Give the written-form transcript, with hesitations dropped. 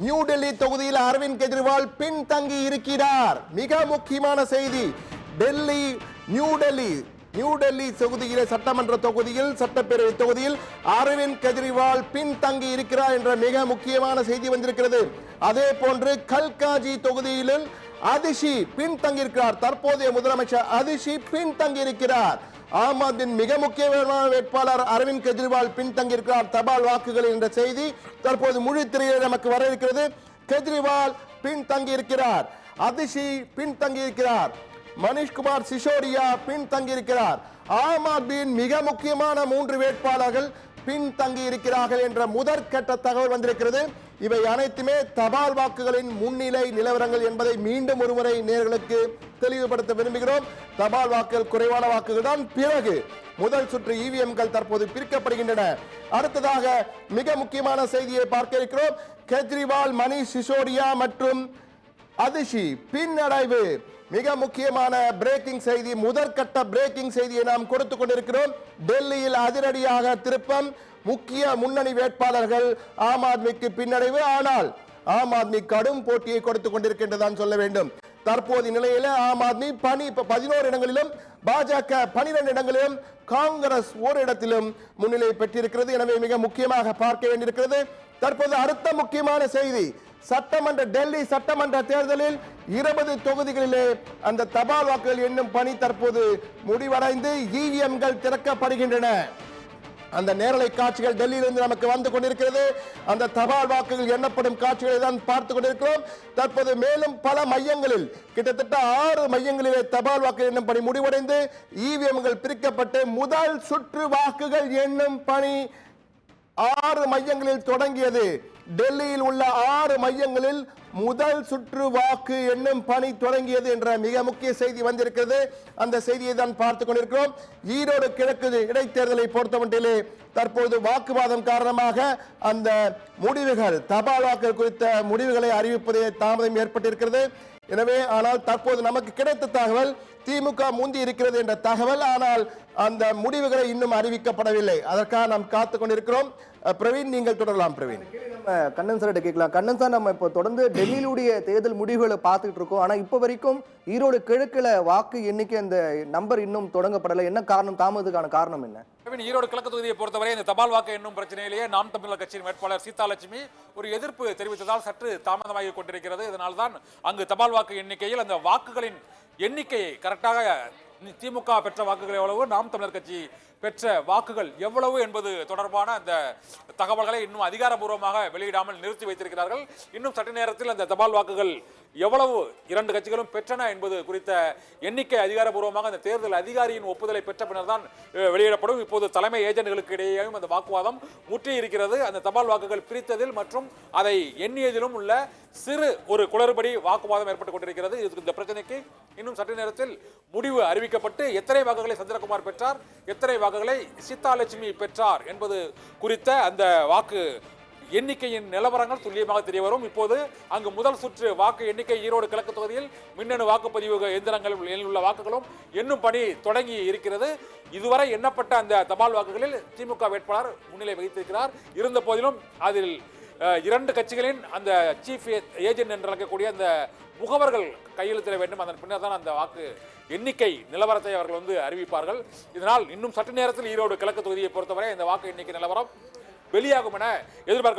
New Delhi தொகுதியில் அரவிந்த் கெஜ்ரிவால் பின்தங்கி இருக்கிறார். மிக முக்கியமான செய்தி. நியூ டெல்லி தொகுதியில் சட்டமன்ற தொகுதியில் சட்டப்பேரவை தொகுதியில் அரவிந்த் கெஜ்ரிவால் பின்தங்கி இருக்கிறார் என்ற மிக முக்கியமான செய்தி வந்திருக்கிறது. அதே போன்று கல்காஜி தொகுதியில் அதிஷி பின்தங்கி இருக்கிறார். தற்போதைய முதலமைச்சர் அதிஷி பின்தங்கி இருக்கிறார். ஆம் ஆத்மியின் மிக முக்கியமான வேட்பாளர் அரவிந்த் கெஜ்ரிவால் பின்தங்கி இருக்கிறார் தபால் வாக்குகள் என்ற செய்தி தற்போது முழு திரையில் நமக்கு வர இருக்கிறது. கெஜ்ரிவால் பின்தங்கி இருக்கிறார், அதிஷி பின்தங்கி இருக்கிறார், மணிஷ்குமார் சிசோடியா பின்தங்கி இருக்கிறார். ஆம் ஆத்மியின் மிக முக்கியமான 3 வேட்பாளர்கள் பின்தங்கி இருக்கிறார்கள் என்ற முதற்கட்ட தகவல் வந்திருக்கிறது. இவை அனைத்துமே தபால் வாக்குகளின் முன்னிலை நிலவரங்கள் என்பதை மீண்டும் ஒருமுறை நேயர்களுக்கு தெளிவுபடுத்த விரும்புகிறோம். தபால் வாக்குகள் குறைவான வாக்குகள் தான். பிறகு முதல் சுற்று இவிஎம்கள் தற்போது பிரிக்கப்படுகின்றன. அடுத்ததாக மிக முக்கியமான செய்தியை பார்க்க இருக்கிறோம். கெஜ்ரிவால், மணிஷ் சிசோடியா மற்றும் அதிஷி பின்னடைவு. மிக முக்கியமான பிரேக்கிங் செய்தி, முதற்கட்ட பிரேக்கிங் செய்தியை நாம் கொடுத்துக் கொண்டிருக்கிறோம். டெல்லியில் அதிரடியாக திருப்பம். முக்கிய முன்னணி வேட்பாளர்கள் ஆம் ஆத்மிக்கு பின்னடைவு. ஆனால் ஆம் ஆத்மி கடும் போட்டியை கொடுத்துக் கொண்டிருக்கின்றதான் சொல்ல வேண்டும். தற்போதைய நிலையில ஆம் ஆத்மி 11 இடங்களிலும், பாஜக 12 இடங்களிலும், காங்கிரஸ் ஒரு இடத்திலும் முன்னிலை பெற்றிருக்கிறது. எனவே மிக முக்கியமாக பார்க்க வேண்டியிருக்கிறது. தற்போது அடுத்த முக்கியமான செய்தி, டெல்லி சட்டமன்ற தேர்தலில் 20 தொகுதிகளிலே அந்த தபால் வாக்குகள் எண்ணும் பணி தற்போது முடிவடைந்து இவிஎம்கள் திறக்கப்படுகின்றன. அந்த நேரலை காட்சிகள் டெல்லியிலிருந்து நமக்கு வந்து கொண்டிருக்கிறது. அந்த தபால் வாக்குகள் எண்ணப்படும் காட்சிகளை தான் பார்த்து கொண்டிருக்கிறோம். தற்போது மேலும் பல மையங்களில், கிட்டத்தட்ட 6 மையங்களிலே தபால் வாக்கு எண்ணும் பணி முடிவடைந்து இவிஎம்கள் பிரிக்கப்பட்டு முதல் சுற்று வாக்குகள் எண்ணும் பணி 6 மையங்களில் தொடங்கியது. டெல்லியில் உள்ள 6 மையங்களில் முதல் சுற்று வாக்கு எண்ணும் பணி தொடங்கியது என்ற மிக முக்கிய செய்தி வந்திருக்கிறது. அந்த செய்தியை தான் பார்த்துக் கொண்டிருக்கிறோம். ஈரோடு கிழக்கு இடைத்தேர்தலை பொறுத்தமட்டிலே தற்போது வாக்குவாதம் காரணமாக அந்த முடிவுகள், தபால் வாக்குகள் குறித்த முடிவுகளை அறிவிப்பதே தாமதம் ஏற்பட்டிருக்கிறது. எனவே ஆனால் தற்போது நமக்கு கிடைத்த தகவல் திமுக முந்தி இருக்கிறது என்ற தகவல். ஆனால் அந்த முடிவுகளை இன்னும் அறிவிக்கப்படவில்லை. அதற்காக நாம் காத்துக் கொண்டிருக்கிறோம். பிரவீன், நீங்கள் தொடரலாம். பிரவீன், கண்ணன் சார் கேட்கலாம். கண்ணன் சார், நம்ம இப்போ தொடர்ந்து டெல்லியிலுடைய தேர்தல் முடிவுகளை பார்த்துட்டு இருக்கோம். ஆனா இப்போ வரைக்கும் ஈரோடு கிழக்குல வாக்கு எண்ணிக்கை அந்த நம்பர் இன்னும் தொடங்கப்படலை. என்ன காரணம், தாமதத்துக்கான காரணம் என்ன? ஈரோடு கிழக்கு தொகுதியை பொறுத்தவரை இந்த தபால் வாக்கு என்னும் பிரச்சனையிலேயே நாம் தமிழர் கட்சியின் வேட்பாளர் சீதாலட்சுமி ஒரு எதிர்ப்பு தெரிவித்ததால் சற்று தாமதமாகி கொண்டிருக்கிறது. இதனால்தான் அங்கு தபால் வாக்கு எண்ணிக்கையில் அந்த வாக்குகளின் எண்ணிக்கையை கரெக்டாக திமுக பெற்ற வாக்குகள் எவ்வளவு, நாம் தமிழர் கட்சி பெற்ற வாக்குகள் எவ்வளவு என்பது தொடர்பான அந்த தகவல்களை இன்னும் அதிகாரப்பூர்வமாக வெளியிடாமல் நிறுத்தி வைத்திருக்கிறார்கள். இன்னும் சற்று நேரத்தில் அந்த தபால் வாக்குகள் எவ்வளவு 2 கட்சிகளும் பெற்றன என்பது குறித்த எண்ணிக்கை அதிகாரப்பூர்வமாக அந்த தேர்தல் அதிகாரியின் ஒப்புதலை பெற்ற பின்னர் தான் வெளியிடப்படும். இப்போது தலைமை ஏஜென்ட்களுக்கு இடையேயும் அந்த வாக்குவாதம் முற்றி இருக்கிறது. அந்த தபால் வாக்குகள் பிரித்ததில் மற்றும் அதை எண்ணியதிலும் உள்ள சிறு ஒரு குளறுபடி வாக்குவாதம் ஏற்பட்டுக் கொண்டிருக்கிறது. இந்த பிரச்சனைக்கு இன்னும் சற்று நேரத்தில் முடிவு அறிவிக்கப்பட்டு எத்தனை வாக்குகளை சந்திரகுமார் பெற்றார், எத்தனை வாக்குகளை சீதாலட்சுமி பெற்றார் என்பது குறித்த அந்த வாக்கு எண்ணிக்கையின் நிலவரங்கள் துல்லியமாக தெரிய வரும். இப்போது அங்கு முதல் சுற்று வாக்கு எண்ணிக்கை ஈரோடு கிழக்கு தொகுதியில் மின்னணு வாக்குப்பதிவு எந்திரங்களில் உள்ள வாக்குகளும் எண்ணும் பணி தொடங்கி இருக்கிறது. இதுவரை எண்ணப்பட்ட அந்த தபால் வாக்குகளில் திமுக வேட்பாளர் முன்னிலை வகித்திருக்கிறார். இருந்த போதிலும் அதில் 2 கட்சிகளின் அந்த சீஃப் ஏஜென்ட் என்று அழைக்கக்கூடிய அந்த முகவர்கள் கையெழுத்திட வேண்டும். அதன் பின்னர் தான் அந்த வாக்கு எண்ணிக்கை நிலவரத்தை அவர்கள் அறிவிப்பார்கள். இதனால் இன்னும் சற்று நேரத்தில் ஈரோடு கிழக்கு தொகுதியை பொறுத்தவரை இந்த வாக்கு எண்ணிக்கை நிலவரம் வெளியாகும் என எதிர்பார்க்கப்படும்.